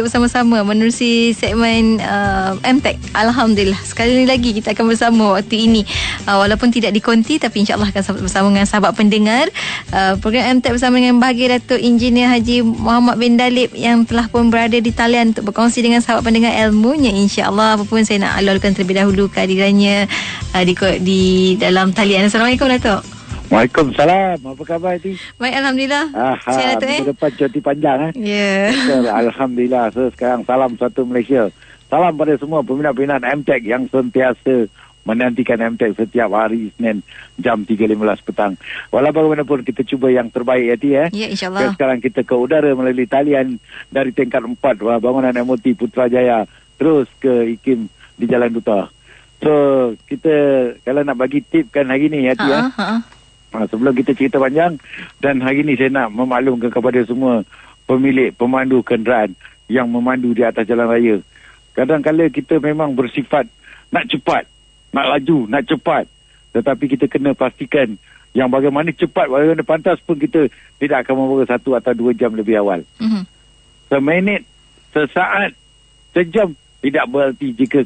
untuk bersama-sama menerusi segmen MTech. Alhamdulillah, sekali lagi kita akan bersama waktu ini, walaupun tidak di konti, tapi insyaAllah akan bersama dengan sahabat pendengar program MTech bersama dengan Bahagia Datuk Engineer Haji Muhammad bin Dalib yang telah pun berada di talian untuk berkongsi dengan sahabat pendengar ilmunya. InsyaAllah, apapun saya nak alurkan terlebih dahulu kehadirannya di dalam talian. Assalamualaikum Datuk. Waalaikumsalam. Apa khabar ni? Baik, Alhamdulillah. Sihat Datuk minggu depan cuti panjang Ya. Alhamdulillah. So sekarang salam satu Malaysia. Salam pada semua peminat-peminat MTech yang sentiasa menantikan MTech setiap hari Isnin jam 3.15 petang. Walau bagaimanapun kita cuba yang terbaik Ya, insyaAllah. Sekarang kita ke udara melalui talian dari tingkat 4 bangunan MOT Putrajaya terus ke IKIM di Jalan Duta. So kita kalau nak bagi tip kan hari ni sebelum kita cerita panjang, dan hari ni saya nak memaklumkan kepada semua pemilik pemandu kenderaan yang memandu di atas jalan raya. Kadang-kadang kita memang bersifat nak cepat, nak laju, nak cepat. Tetapi kita kena pastikan yang bagaimana cepat, bagaimana pantas pun kita tidak akan membawa 1 atau 2 jam lebih awal. Seminit, sesaat, sejam tidak berarti jika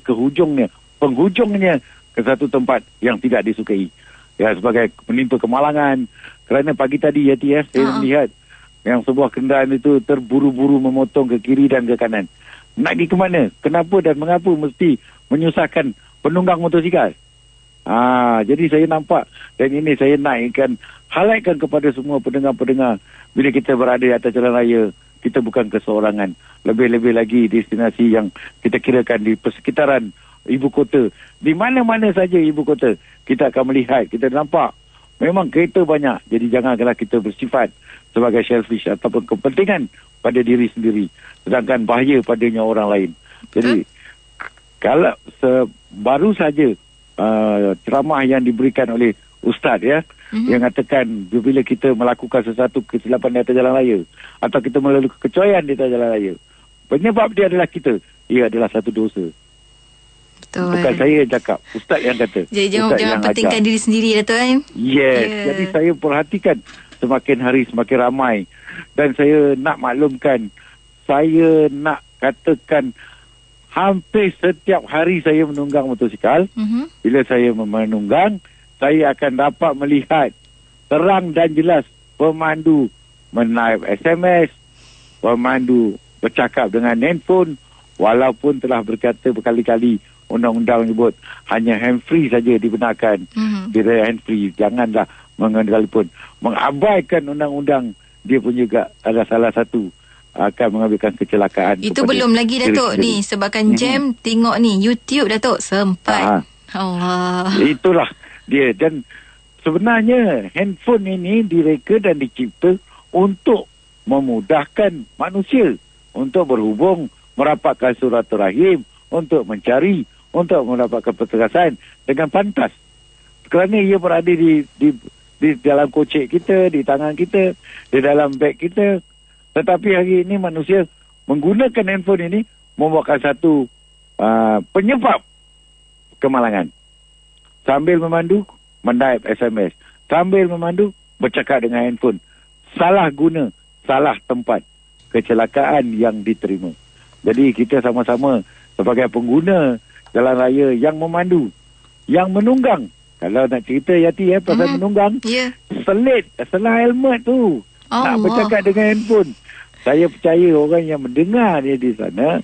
penghujungnya ke satu tempat yang tidak disukai. Ya, sebagai menimpa kemalangan. Kerana pagi tadi saya melihat yang sebuah kenderaan itu terburu-buru memotong ke kiri dan ke kanan. Nak pergi ke mana? Kenapa dan mengapa mesti menyusahkan penunggang motosikal? Jadi saya nampak, dan ini saya naikkan, highlightkan kepada semua pendengar-pendengar, bila kita berada di atas jalan raya, kita bukan keseorangan. Lebih-lebih lagi destinasi yang kita kirakan di persekitaran ibu kota. Di mana-mana saja ibu kota, kita akan melihat, kita nampak memang kereta banyak. Jadi janganlah kita bersifat sebagai selfish ataupun kepentingan pada diri sendiri, sedangkan bahaya padanya orang lain. Jadi kalau baru saja ceramah yang diberikan oleh Ustaz yang katakan bila kita melakukan sesuatu kesilapan di atas jalan raya atau kita melalui kekecoyan di atas jalan raya, penyebab dia adalah kita. Ia adalah satu dosa. Betul. Bukan saya yang cakap, Ustaz yang kata. Jadi jangan pentingkan diri sendiri, Datuk Yes. Jadi saya perhatikan semakin hari semakin ramai, dan saya nak maklumkan, saya nak katakan hampir setiap hari saya menunggang motosikal. Bila saya menunggang, saya akan dapat melihat terang dan jelas pemandu menaip SMS, pemandu bercakap dengan handphone, walaupun telah berkata berkali-kali undang-undang menyebut hanya handfree saja dibenarkan. Bila handfree, janganlah mengabaikan undang-undang. Dia pun juga ada salah satu akan mengambilkan kecelakaan. Itu belum lagi Datuk ni, sebabkan jam tengok ni YouTube Datuk sempat. Allah. Itulah dia. Dan sebenarnya handphone ini direka dan dicipta untuk memudahkan manusia untuk berhubung, merapatkan silaturahim, untuk mencari, untuk mendapatkan pertegasan dengan pantas. Kerana ia berada di dalam kocek kita, di tangan kita, di dalam beg kita. Tetapi hari ini manusia menggunakan handphone ini membuatkan satu penyebab kemalangan. Sambil memandu, menaip SMS. Sambil memandu, bercakap dengan handphone. Salah guna, salah tempat. Kecelakaan yang diterima. Jadi kita sama-sama sebagai pengguna jalan raya yang memandu, yang menunggang. Kalau nak cerita Yati pasal menunggang, selit, selah helmet tu. Nak bercakap dengan handphone. Saya percaya orang yang mendengar dia di sana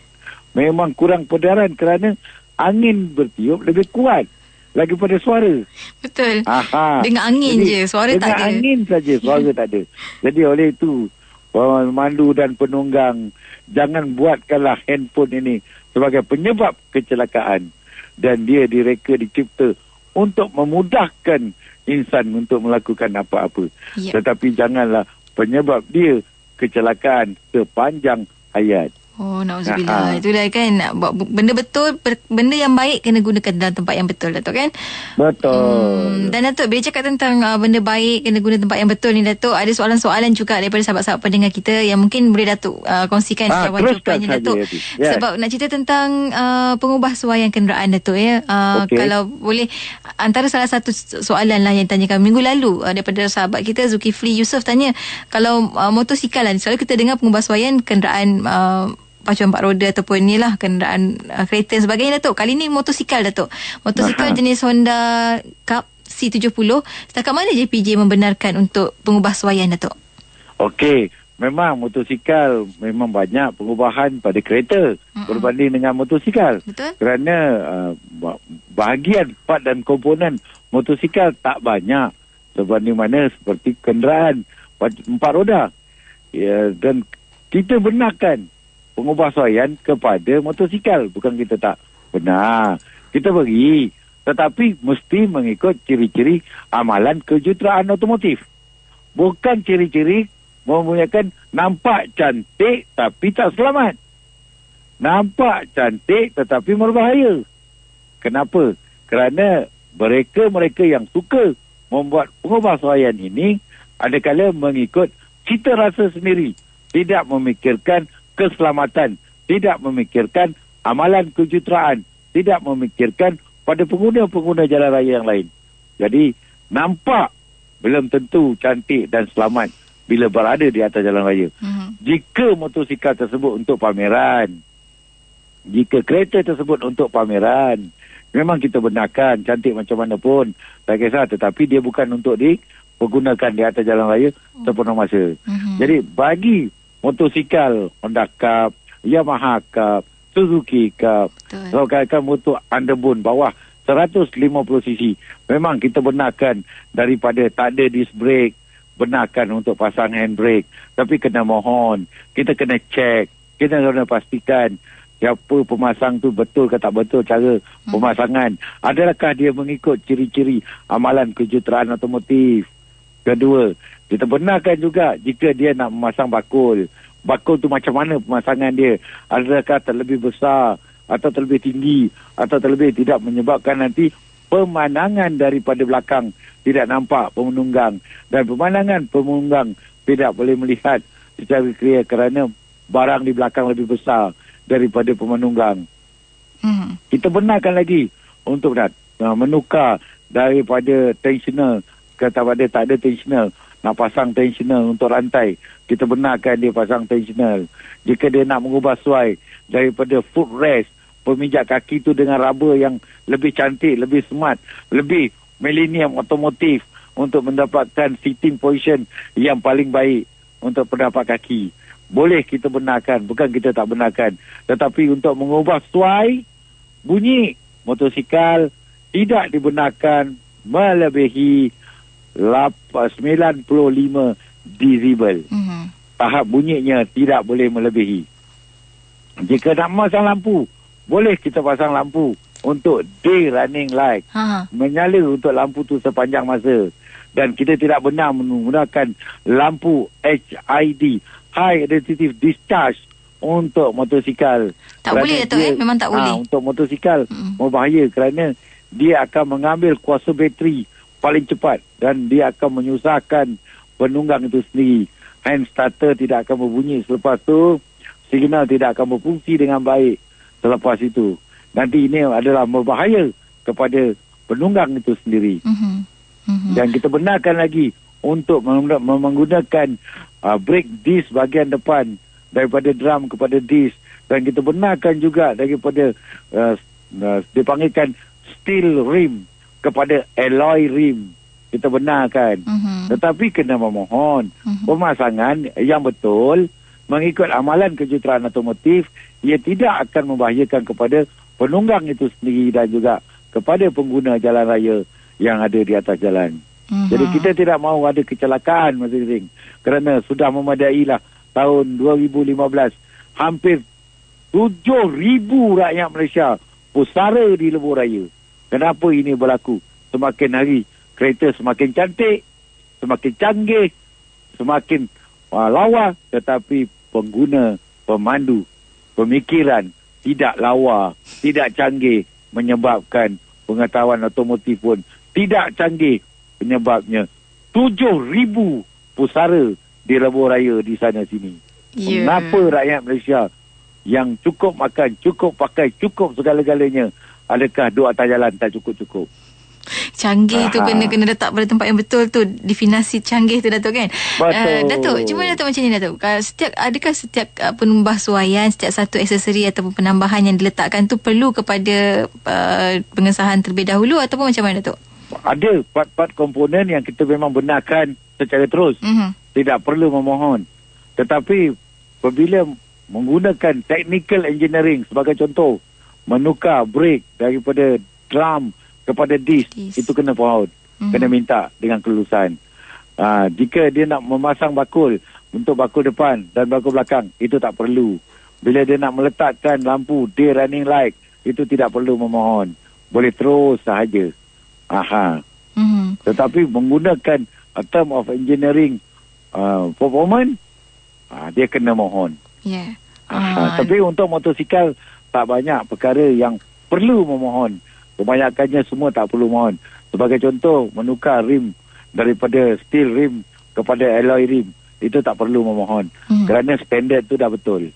memang kurang pedaran kerana angin bertiup lebih kuat lagi pada suara. Betul. Dengan angin je, suara tak ada. Dengan angin saja, suara tak ada. Jadi oleh itu, pemandu dan penunggang, jangan buatkanlah handphone ini sebagai penyebab kecelakaan. Dan dia direka, dicipta untuk memudahkan insan untuk melakukan apa-apa. Tetapi janganlah penyebab dia kecelakaan sepanjang hayat. Oh, na'udzubillah. Itulah kan, nak buat benda betul, benda yang baik kena gunakan dalam tempat yang betul, Datuk kan? Betul. Dan Datuk, bila cakap tentang benda baik kena guna tempat yang betul ni, Datuk, ada soalan-soalan juga daripada sahabat-sahabat pendengar kita yang mungkin boleh Datuk kongsikan jawapan-jawapannya, Datuk. Sebab nak cerita tentang pengubahsuaian kenderaan, Datuk Kalau boleh, antara salah satu soalan lah yang tanyakan minggu lalu daripada sahabat kita, Zulkifli Yusof tanya, kalau motosikal lah, selalu kita dengar pengubahsuaian kenderaan pacuan 4 roda ataupun ni lah kenderaan kereta dan sebagainya, Datuk. Kali ni motosikal, Datuk. Motosikal jenis Honda Cup C70. Setakat mana JPJ membenarkan untuk pengubahsuaian, Datuk? Okey, memang motosikal memang banyak pengubahan pada kereta berbanding dengan motosikal. Betul. Kerana bahagian part dan komponen motosikal tak banyak sebanding mana seperti kenderaan 4 roda. Ya, dan kita benarkan pengubahsuaian kepada motosikal. Bukan kita tak benar. Kita beri. Tetapi mesti mengikut ciri-ciri amalan kejuruteraan otomotif. Bukan ciri-ciri mempunyai nampak cantik tapi tak selamat. Nampak cantik tetapi berbahaya. Kenapa? Kerana mereka yang suka membuat pengubahsuaian ini adakala mengikut cita rasa sendiri, tidak memikirkan keselamatan, tidak memikirkan amalan kejuruteraan, tidak memikirkan pada pengguna-pengguna jalan raya yang lain. Jadi nampak belum tentu cantik dan selamat bila berada di atas jalan raya. Jika motosikal tersebut untuk pameran, jika kereta tersebut untuk pameran, memang kita benarkan cantik macam mana pun, tak kisah, tetapi dia bukan untuk dipergunakan di atas jalan raya sepenuh masa. Jadi bagi motosikal Honda Cup, Yamaha Cup, Suzuki Cup, kalau katakan motor underbone bawah 150cc, memang kita benarkan daripada tak ada disc brake, benarkan untuk pasang handbrake. Tapi kena mohon, kita kena cek, kita kena pastikan siapa pemasang tu betul ke tak betul cara pemasangan. Adakah dia mengikut ciri-ciri amalan kejuruteraan otomotif. Kedua, kita benarkan juga jika dia nak memasang bakul. Bakul tu macam mana pemasangan dia. Adakah terlebih besar atau terlebih tinggi atau terlebih tidak menyebabkan nanti pemandangan daripada belakang tidak nampak pemenunggang. Dan pemandangan pemenunggang tidak boleh melihat secara clear kerana barang di belakang lebih besar daripada pemenunggang. Kita benarkan lagi untuk menukar daripada tensional kepada tak ada tensional, nak pasang tensional untuk rantai, kita benarkan dia pasang tensional. Jika dia nak mengubah suai daripada footrest, pemijak kaki tu dengan rubber yang lebih cantik, lebih smart, lebih millennium otomotif untuk mendapatkan sitting position yang paling baik untuk pendapat kaki, boleh kita benarkan, bukan kita tak benarkan. Tetapi untuk mengubah suai bunyi motosikal tidak dibenarkan melebihi 95 decibel. Tahap bunyinya tidak boleh melebihi. Jika nak memasang lampu, boleh kita pasang lampu untuk day running light, menyala untuk lampu tu sepanjang masa. Dan kita tidak benar menggunakan lampu HID, High Identity Discharge, untuk motosikal. Tak boleh, Datuk, memang tak boleh. Untuk motosikal berbahaya kerana dia akan mengambil kuasa bateri paling cepat dan dia akan menyusahkan penunggang itu sendiri. Hand starter tidak akan berbunyi selepas tu, signal tidak akan berfungsi dengan baik selepas itu. Nanti ini adalah berbahaya kepada penunggang itu sendiri. Dan kita benarkan lagi untuk menggunakan brake disc bahagian depan daripada drum kepada disc. Dan kita benarkan juga daripada dipanggilkan steel rim kepada alloy rim. Kita benarkan. Tetapi kena memohon pemasangan yang betul mengikut amalan kejuruteraan otomotif. Ia tidak akan membahayakan kepada penunggang itu sendiri dan juga kepada pengguna jalan raya yang ada di atas jalan. Jadi kita tidak mahu ada kecelakaan masing-masing. Kerana sudah memadailah tahun 2015 hampir 7,000 rakyat Malaysia pusara di lebuh raya. Kenapa ini berlaku? Semakin hari kereta semakin cantik, semakin canggih, semakin lawa, tetapi pengguna, pemandu, pemikiran tidak lawa, tidak canggih, menyebabkan pengetahuan otomotif pun tidak canggih. Penyebabnya 7,000 pusara di lebuh raya di sana sini. Kenapa rakyat Malaysia yang cukup makan, cukup pakai, cukup segala-galanya, adakah duduk atas jalan tak cukup-cukup? Canggih tu kena letak pada tempat yang betul tu. Definisi canggih tu Datuk kan. Betul. Datuk, cuma Datuk macam ni Datuk. Adakah setiap penambahsuaian, setiap satu aksesori ataupun penambahan yang diletakkan tu perlu kepada pengesahan terlebih dahulu ataupun macam mana Datuk? Ada part-part komponen yang kita memang benarkan secara terus. Tidak perlu memohon. Tetapi apabila menggunakan technical engineering sebagai contoh, menukar brake daripada drum kepada disc, itu kena pohon. Kena minta dengan kelulusan. Jika dia nak memasang bakul untuk bakul depan dan bakul belakang, itu tak perlu. Bila dia nak meletakkan lampu day running light, itu tidak perlu memohon. Boleh terus sahaja. Tetapi menggunakan term of engineering performance, dia kena mohon. Tapi untuk motosikal tak banyak perkara yang perlu memohon. Kebanyakannya semua tak perlu mohon. Sebagai contoh, menukar rim daripada steel rim kepada alloy rim, itu tak perlu memohon. Kerana standard tu dah betul.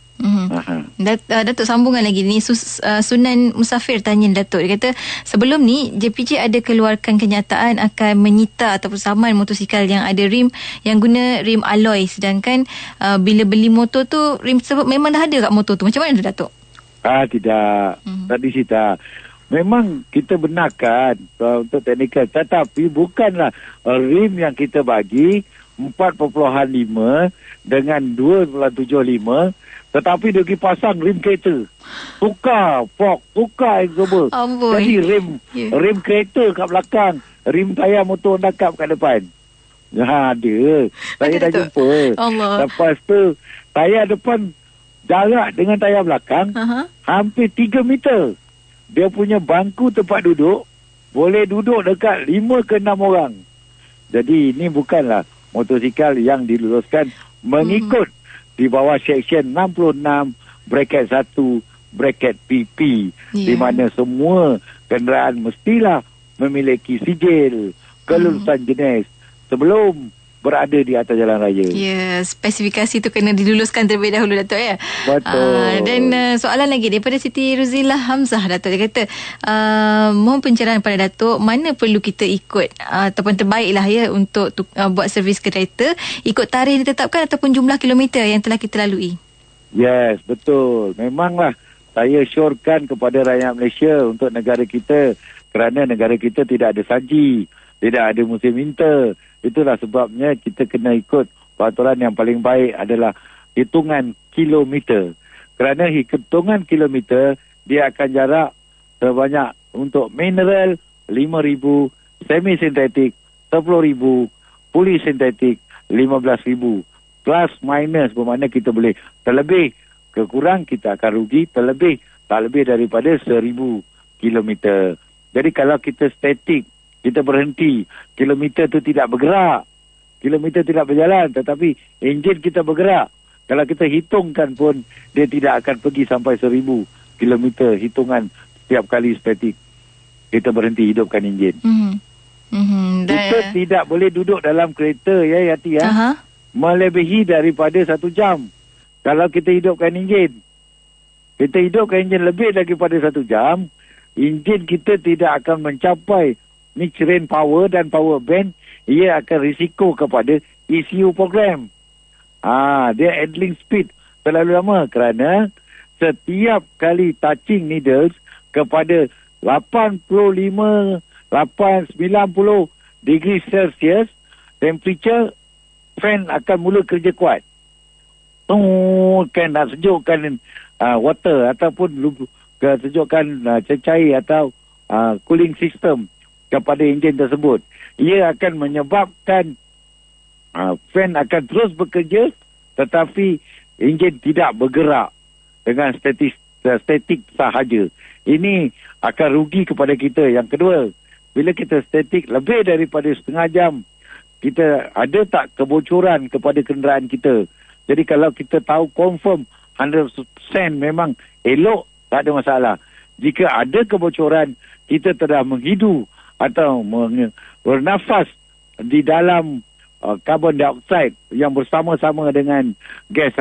Datuk sambungan lagi ni. Sunan Musafir tanya Datuk, dia kata sebelum ni JPJ ada keluarkan kenyataan akan menyita ataupun saman motosikal yang ada rim yang guna rim alloy, sedangkan bila beli motor tu rim tersebut memang dah ada kat motor tu. Macam mana tu Datuk? Tidak. Tadi cerita memang kita benarkan untuk teknikal, tetapi bukanlah rim yang kita bagi 4.5 dengan 2.75, tetapi dia pergi pasang rim kereta. Tukar fork, tukar exhaust. Jadi rim kereta kat belakang, rim tayar motor nakap kat depan. Ada. Saya dah jumpa. Lepas tu, tayar depan jarak dengan tayar belakang hampir 3 meter. Dia punya bangku tempat duduk boleh duduk dekat 5 ke 6 orang. Jadi ini bukanlah motosikal yang diluluskan mengikut di bawah Seksyen 66 bracket 1 bracket PP, di mana semua kenderaan mestilah memiliki sijil kelulusan jenis sebelum berada di atas jalan raya. Spesifikasi tu kena diluluskan terlebih dahulu Datuk ya. Betul. Dan soalan lagi daripada Siti Ruzilah Hamzah Datuk, dia kata mohon pencerahan pada Datuk, mana perlu kita ikut ataupun terbaiklah ya untuk buat servis kereta, ikut tarikh ditetapkan ataupun jumlah kilometer yang telah kita lalui? Yes, betul. Memanglah saya syorkan kepada rakyat Malaysia untuk negara kita, kerana negara kita tidak ada saji, tidak ada musim winter. Itulah sebabnya kita kena ikut peraturan yang paling baik adalah hitungan kilometer. Kerana hitungan kilometer, dia akan jarak sebanyak untuk mineral 5,000, semi-sintetik 10,000, puli sintetik 15,000. Plus minus bermakna kita boleh terlebih, kekurang kita akan rugi, terlebih tak lebih daripada 1,000 kilometer. Jadi kalau kita statik, kita berhenti, kilometer tu tidak bergerak, kilometer tidak berjalan, tetapi enjin kita bergerak. Kalau kita hitungkan pun, dia tidak akan pergi sampai 1,000 kilometer hitungan setiap kali statik kita berhenti hidupkan enjin. Kita tidak boleh duduk dalam kereta ya Yati ya, melebihi daripada 1 jam. Kalau kita hidupkan enjin, lebih daripada 1 jam, enjin kita tidak akan mencapai mid-range power dan power band. Ia akan risiko kepada ECU program. Dia idling speed terlalu lama, kerana setiap kali touching needles kepada 85, 90 degree Celsius temperature, fan akan mula kerja kuat. Kan nak sejukkan water ataupun sejukkan cair atau cooling system kepada enjin tersebut. Ia akan menyebabkan fan akan terus bekerja, tetapi enjin tidak bergerak dengan statik sahaja. Ini akan rugi kepada kita. Yang kedua, bila kita statik lebih daripada setengah jam, kita ada tak kebocoran kepada kenderaan kita? Jadi kalau kita tahu confirm 100% memang elok, tak ada masalah. Jika ada kebocoran, kita telah menghidu atau bernafas di dalam carbon dioxide yang bersama-sama dengan gas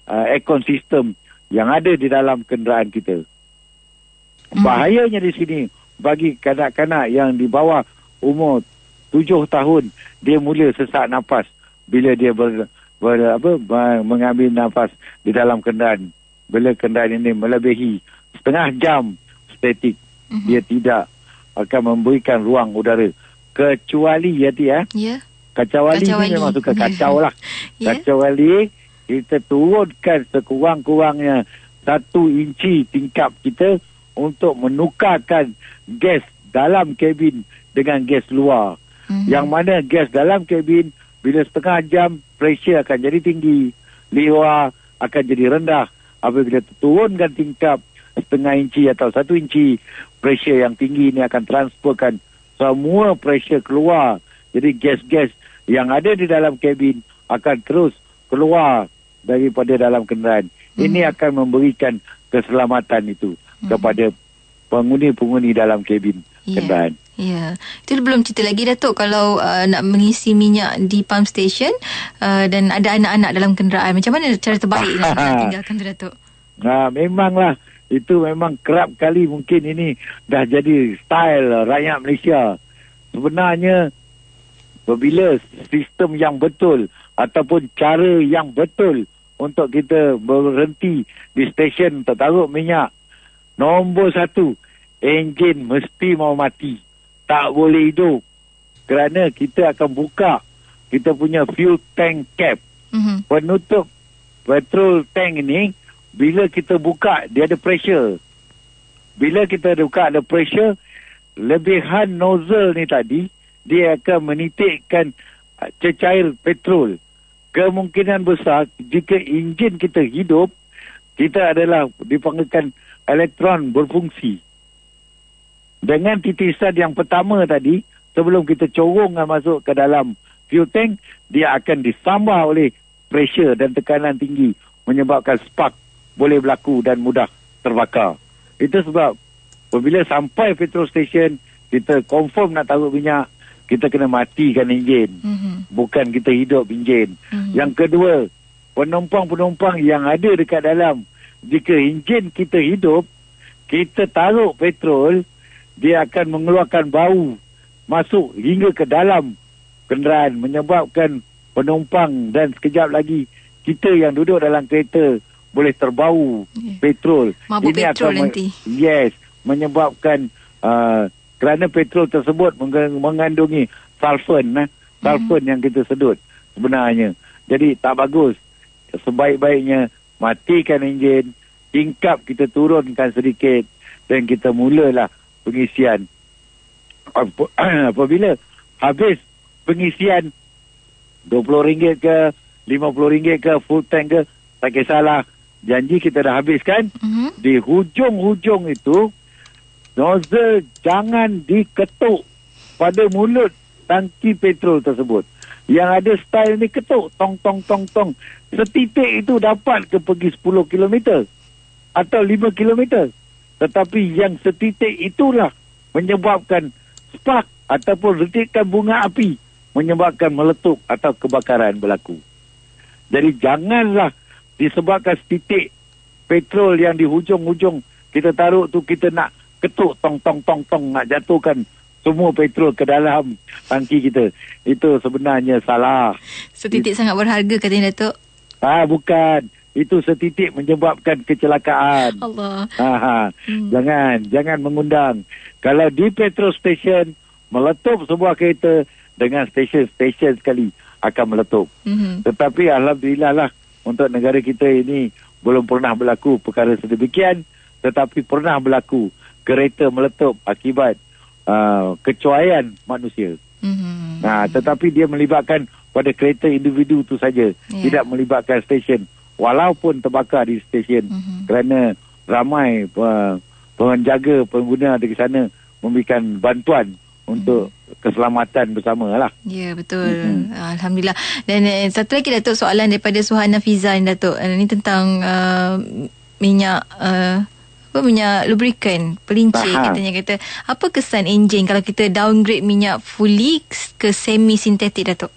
aircon system yang ada di dalam kenderaan kita. Bahayanya di sini, bagi kanak-kanak yang di bawah umur 7 tahun, dia mula sesak nafas bila dia mengambil nafas di dalam kenderaan. Bila kenderaan ini melebihi setengah jam statik, dia tidak akan memberikan ruang udara. Kecuali Kecuali ini memang suka kacau lah. Kecuali kita turunkan sekurang-kurangnya 1 inci tingkap kita untuk menukarkan gas dalam kabin dengan gas luar. Yang mana gas dalam kabin bila setengah jam pressure akan jadi tinggi, luar akan jadi rendah. Apabila turunkan tingkap setengah inci atau 1 inci, pressure yang tinggi ini akan transferkan semua pressure keluar. Jadi gas-gas yang ada di dalam kabin akan terus keluar daripada dalam kenderaan. Ini akan memberikan keselamatan itu kepada penghuni-penghuni dalam kabin kenderaan. Ya, itu belum cerita lagi Datuk, kalau nak mengisi minyak di pump station dan ada anak-anak dalam kenderaan, macam mana cara terbaik nak tinggalkan tu Datuk? Memanglah, itu memang kerap kali mungkin ini dah jadi style rakyat Malaysia. Sebenarnya apabila sistem yang betul ataupun cara yang betul untuk kita berhenti di stesen untuk taruh minyak, nombor 1, enjin mesti mau mati, tak boleh hidup, kerana kita akan buka kita punya fuel tank cap. Penutup petrol tank ini, bila kita buka dia ada pressure. Bila kita buka ada pressure, lebihan nozzle ni tadi dia akan menitikkan cecair petrol. Kemungkinan besar jika enjin kita hidup, kita adalah dipanggilkan elektron berfungsi. Dengan titisan yang pertama tadi, sebelum kita corongkan masuk ke dalam fuel tank, dia akan disambah oleh pressure dan tekanan tinggi, menyebabkan spark boleh berlaku dan mudah terbakar. Itu sebab apabila sampai petrol station, kita confirm nak taruh minyak, kita kena matikan enjin. Bukan kita hidup enjin. Yang kedua, penumpang-penumpang yang ada dekat dalam, jika enjin kita hidup, kita taruh petrol, dia akan mengeluarkan bau masuk hingga ke dalam kenderaan, menyebabkan penumpang dan sekejap lagi kita yang duduk dalam kereta boleh terbau petrol. Mabuk ini petrol akan nanti. Menyebabkan kerana petrol tersebut mengandungi sulfan, sulfan yang kita sedut sebenarnya. Jadi tak bagus. Sebaik-baiknya matikan enjin, tingkap kita turunkan sedikit dan kita mulalah pengisian. Apabila habis pengisian RM20 ke RM50 ke full tank ke, tak kisahlah, janji kita dah habiskan. Di hujung-hujung itu nozzle jangan diketuk pada mulut tangki petrol tersebut. Yang ada style ni ketuk tong tong tong tong, setitik itu dapat ke pergi 10 km atau 5 km. Tetapi yang setitik itulah menyebabkan spark ataupun retikan bunga api, menyebabkan meletup atau kebakaran berlaku. Jadi janganlah disebabkan setitik petrol yang di hujung-hujung kita taruh tu, kita nak ketuk tong tong tong tong, nak jatuhkan semua petrol ke dalam tangki kita. Itu sebenarnya salah. Setitik sangat berharga katanya Datuk. Bukan. Itu setitik menyebabkan kecelakaan. Allah. Jangan mengundang. Kalau di petrol station meletup sebuah kereta, dengan stesen sekali akan meletup. Tetapi alhamdulillah lah, untuk negara kita ini belum pernah berlaku perkara sedemikian, tetapi pernah berlaku kereta meletup akibat kecuaian manusia. Tetapi dia melibatkan pada kereta individu itu saja, tidak melibatkan stesen. Walaupun terbakar di stesen, kerana ramai penjaga pengguna di sana memberikan bantuan untuk keselamatan bersama lah. Ya, betul. Alhamdulillah. Dan satu lagi Datuk, soalan daripada Suhana Fiza ni Datuk. Ini tentang minyak minyak lubricant pelincir. Katanya kata, apa kesan enjin kalau kita downgrade minyak fully ke semi sintetik Datuk?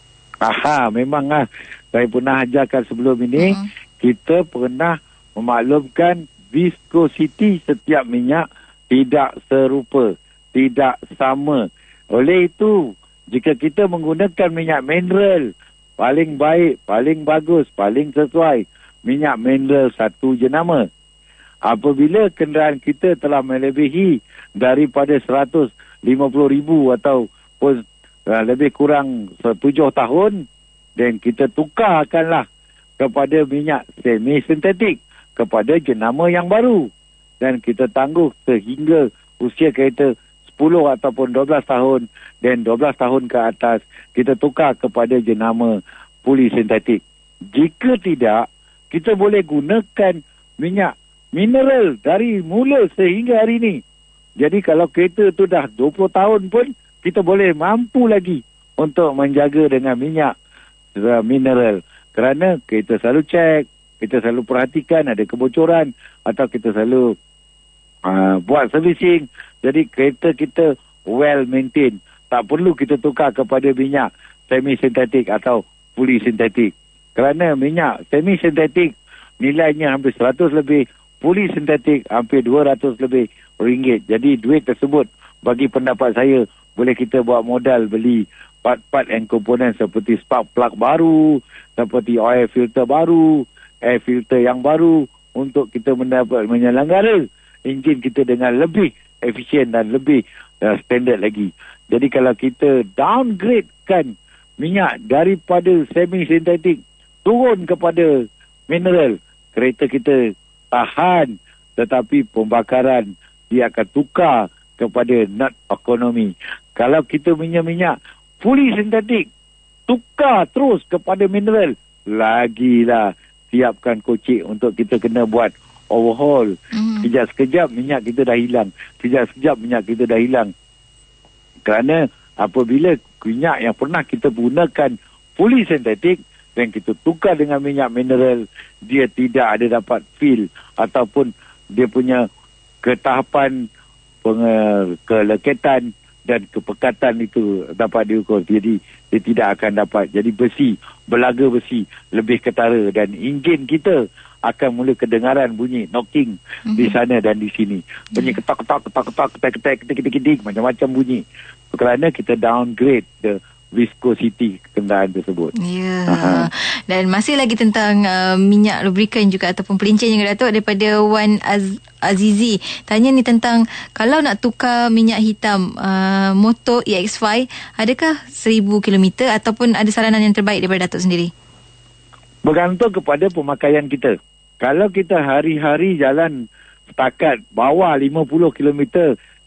Memang lah. Saya pernah ajarkan sebelum ini, kita pernah memaklumkan viscosity setiap minyak tidak serupa. tidak sama. Oleh itu, jika kita menggunakan minyak mineral, paling baik, paling bagus, paling sesuai, minyak mineral satu jenama. Apabila kenderaan kita telah melebihi daripada 150,000 ataupun lebih kurang 7 tahun, dan kita tukarkanlah kepada minyak semi-sintetik kepada jenama yang baru. Dan kita tangguh sehingga usia kereta 10 ataupun 12 tahun dan 12 tahun ke atas, kita tukar kepada jenama polisintetik. Jika tidak, kita boleh gunakan minyak mineral dari mula sehingga hari ini. Jadi kalau kereta tu dah 20 tahun pun, kita boleh mampu lagi untuk menjaga dengan minyak mineral. Kerana kita selalu cek, kita selalu perhatikan ada kebocoran atau kita selalu buat servicing. Jadi kereta kita well maintained. Tak perlu kita tukar kepada minyak semi-sintetik atau polisintetik. Kerana minyak semi-sintetik nilainya hampir 100 lebih, polisintetik hampir 200 lebih ringgit. Jadi duit tersebut bagi pendapat saya boleh kita buat modal beli part-part and komponen seperti spark plug baru, seperti oil filter baru, air filter yang baru untuk kita mendapat menyelenggara enjin kita dengan lebih efisien dan lebih standard lagi. Jadi kalau kita downgradekan minyak daripada semi-sintetik turun kepada mineral, kereta kita tahan, tetapi pembakaran dia akan tukar kepada not ekonomi. Kalau kita minyak polisintetik tukar terus kepada mineral, lagilah siapkan kocik untuk kita kena buat overhaul. Sekejap-sekejap minyak kita dah hilang. Sekejap-sekejap minyak kita dah hilang. Kerana apabila minyak yang pernah kita gunakan polisintetik dan kita tukar dengan minyak mineral, dia tidak ada dapat feel ataupun dia punya ketahapan kelekatan dan kepekatan itu dapat diukur. Jadi dia tidak akan dapat. Jadi belaga besi lebih ketara dan enjin kita akan mula kedengaran bunyi knocking di sana dan di sini. Bunyi ketak-ketak, ketak-ketak, macam-macam bunyi. Kerana kita downgrade the viscosity kenderaan tersebut. Ya. Dan masih lagi tentang minyak lubrikan juga ataupun pelincin yang Datuk daripada Wan Azizi. Tanya ni tentang kalau nak tukar minyak hitam motor EX5, adakah 1,000 km ataupun ada saranan yang terbaik daripada Datuk sendiri? Bergantung kepada pemakaian kita. Kalau kita hari-hari jalan setakat bawah 50 km,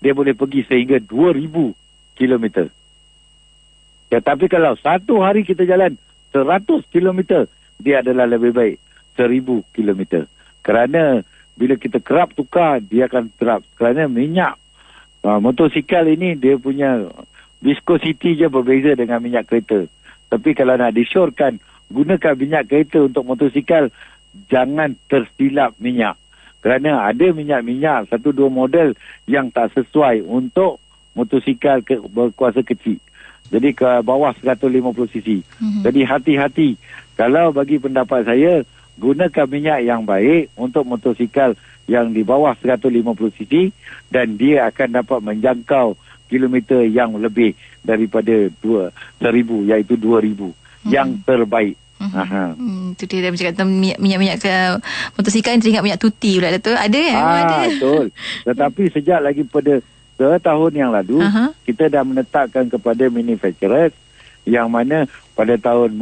dia boleh pergi sehingga 2,000 km. Tetapi kalau satu hari kita jalan 100 km, dia adalah lebih baik 1,000 km. Kerana bila kita kerap tukar, dia akan terap. Kerana minyak motosikal ini, dia punya viscosity je berbeza dengan minyak kereta. Tapi kalau nak disyorkan, gunakan minyak kereta untuk motosikal, jangan tersilap minyak. Kerana ada minyak-minyak, 1-2 model yang tak sesuai untuk motosikal berkuasa kecil. Jadi ke bawah 150 cc. Jadi hati-hati. Kalau bagi pendapat saya, gunakan minyak yang baik untuk motosikal yang di bawah 150 cc dan dia akan dapat menjangkau kilometer yang lebih daripada 1,000, iaitu 2,000. Yang terbaik. Itu dia dah bercakap tentang minyak-minyak ke motosikal, teringat minyak tuti pula Datuk. Ada kan? Ada. Betul. Tetapi sejak lagi pada setahun yang lalu, kita dah menetapkan kepada manufacturers yang mana pada tahun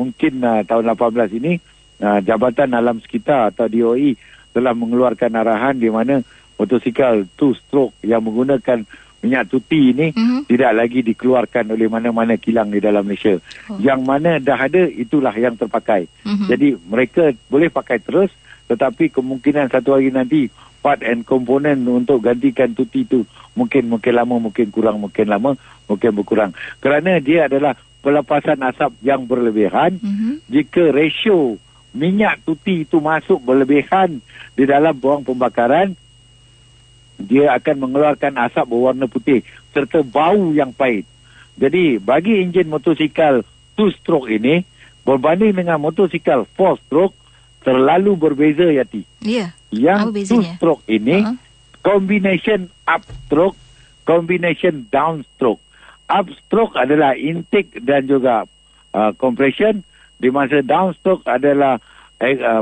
tahun 18 ini, Jabatan Alam Sekitar atau DOE telah mengeluarkan arahan di mana motosikal 2-stroke yang menggunakan minyak tuti ini tidak lagi dikeluarkan oleh mana-mana kilang di dalam Malaysia. Yang mana dah ada, itulah yang terpakai. Jadi mereka boleh pakai terus, tetapi kemungkinan satu hari nanti part and komponen untuk gantikan tuti itu mungkin lama, mungkin kurang, mungkin lama, mungkin berkurang. Kerana dia adalah pelepasan asap yang berlebihan. Jika ratio minyak tuti itu masuk berlebihan di dalam buang pembakaran, dia akan mengeluarkan asap berwarna putih serta bau yang pahit. Jadi bagi enjin motosikal 2-stroke ini berbanding dengan motosikal 4-stroke, terlalu berbeza, Yati. Ya. Yang 2-stroke ini combination upstroke combination downstroke. Upstroke adalah intake dan juga compression, di masa downstroke adalah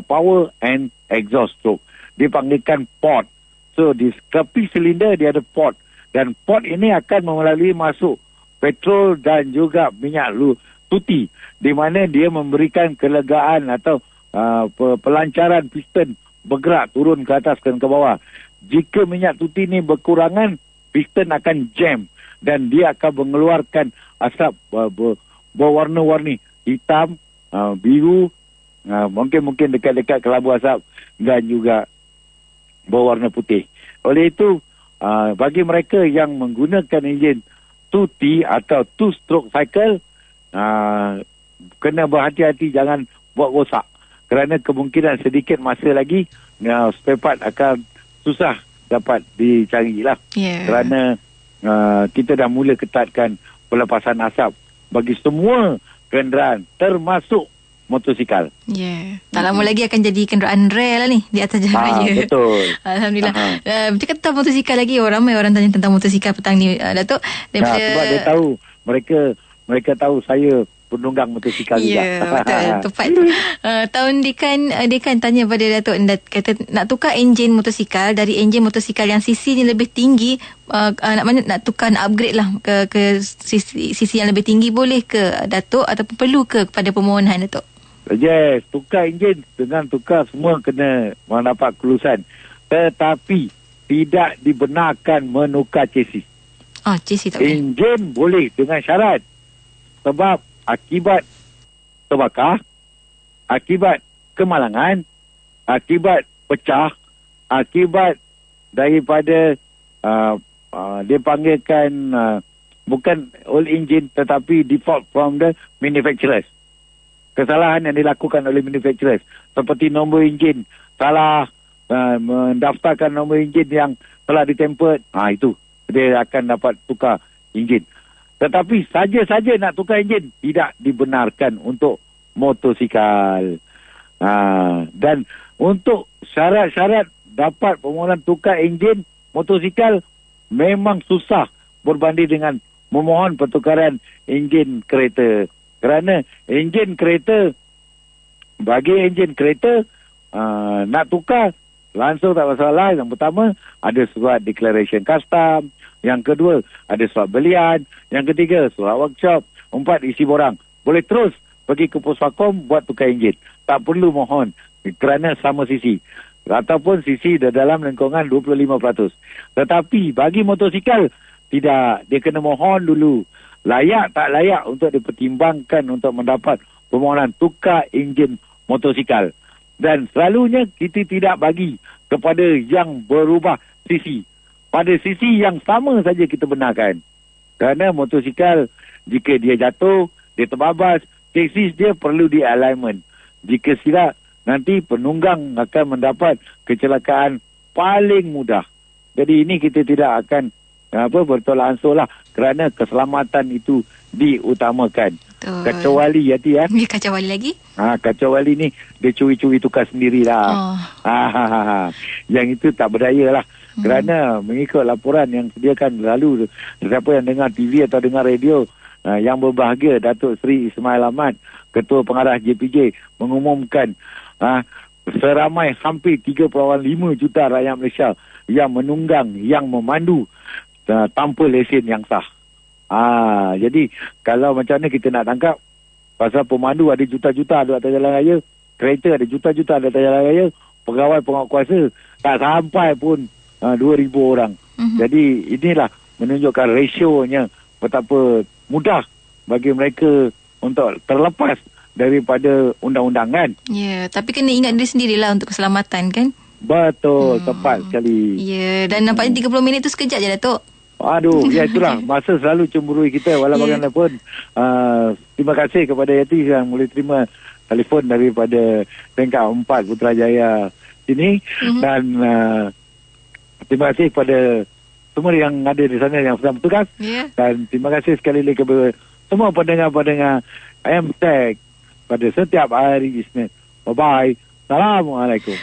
power and exhaust stroke. Dipanggilkan port. So di tepi silinder dia ada port, dan port ini akan melalui masuk petrol dan juga minyak tuti, di mana dia memberikan kelegaan atau pelancaran piston bergerak turun ke atas dan ke bawah. Jika minyak tuti ini berkurangan, piston akan jam dan dia akan mengeluarkan asap berwarna-warni, hitam, biru, mungkin dekat-dekat kelabu asap dan juga berwarna putih. Oleh itu, bagi mereka yang menggunakan enjin 2T atau 2-stroke cycle, kena berhati-hati, jangan buat rosak, kerana kemungkinan sedikit masa lagi spare part akan susah dapat dicari lah. Kerana kita dah mula ketatkan pelepasan asap bagi semua kenderaan termasuk motosikal. Tak lama lagi akan jadi kenderaan rare lah ni di atas jalan raya. Betul. Alhamdulillah. Bercakap tentang motosikal lagi, ramai orang tanya tentang motosikal petang ni, Datuk. Sebab dia tahu, mereka tahu saya penunggang motosikal juga. Betul, tepat. Tahun Dekan tanya pada Datuk, kata nak tukar enjin motosikal dari enjin motosikal yang CC ni lebih tinggi, nak tukar, nak upgrade lah ke CC yang lebih tinggi, boleh ke Datuk, ataupun perlu ke kepada permohonan Datuk? Yes, tukar enjin dengan tukar semua kena mendapat kelulusan, tetapi tidak dibenarkan menukar chassis. Chassis tak boleh. Enjin boleh dengan syarat, sebab akibat terbakar, akibat kemalangan, akibat pecah, akibat daripada dia panggilkan bukan old engine tetapi default from the manufacturers. Kesalahan yang dilakukan oleh manufacturers, seperti nombor enjin salah, mendaftarkan nombor enjin yang telah ditempered, itu dia akan dapat tukar enjin. Tetapi saja-saja nak tukar enjin tidak dibenarkan untuk motosikal. Dan untuk syarat-syarat dapat permohonan tukar enjin motosikal memang susah berbanding dengan memohon pertukaran enjin kereta. Kerana enjin kereta, bagi enjin kereta nak tukar langsung tak masalah. Yang pertama, ada surat declaration custom. Yang kedua, ada surat belian. Yang ketiga, surat workshop. 4, isi borang. Boleh terus pergi ke Puspakom buat tukar enjin. Tak perlu mohon kerana sama sisi. Ataupun sisi dalam lingkungan 25%. Tetapi bagi motosikal, tidak. Dia kena mohon dulu. Layak tak layak untuk dipertimbangkan untuk mendapat permohonan tukar enjin motosikal. Dan selalunya kita tidak bagi kepada yang berubah sisi. Pada sisi yang sama saja kita benarkan. Kerana motosikal, jika dia jatuh, dia terbabas, chassis dia perlu di alignment. Jika silap, nanti penunggang akan mendapat kecelakaan paling mudah. Jadi ini kita tidak akan bertolak ansur lah, kerana keselamatan itu diutamakan. Betul. Kecuali kecuali lagi? Kecuali ni dia curi-curi tukar sendirilah. Yang itu tak berdaya lah. Kerana mengikut laporan yang sediakan lalu, siapa yang dengar TV atau dengar radio, yang berbahagia Datuk Seri Ismail Ahmad, Ketua Pengarah JPJ, mengumumkan seramai hampir 3.5 juta rakyat Malaysia yang menunggang, yang memandu tanpa lesen yang sah. Jadi kalau macam mana kita nak tangkap, pasal pemandu ada juta-juta ada atas jalan raya, kereta ada juta-juta ada atas jalan raya, pegawai penguatkuasa tak sampai pun 2,000 orang. Jadi inilah menunjukkan rasionya betapa mudah bagi mereka untuk terlepas daripada undang-undangan. Tapi kena ingat diri sendirilah untuk keselamatan, kan? Betul, tepat sekali. Dan nampaknya 30 minit tu sekejap je, Datuk. Itulah masa selalu cemburui kita walau bagaimanapun. Terima kasih kepada Yati yang boleh terima telefon daripada tingkat 4 Putrajaya sini. Dan terima kasih kepada semua yang ada di sana yang sedang bertugas. Dan terima kasih sekali lagi kepada semua pendengar-pendengar MTech pada setiap hari Isnin. Bye-bye. Assalamualaikum.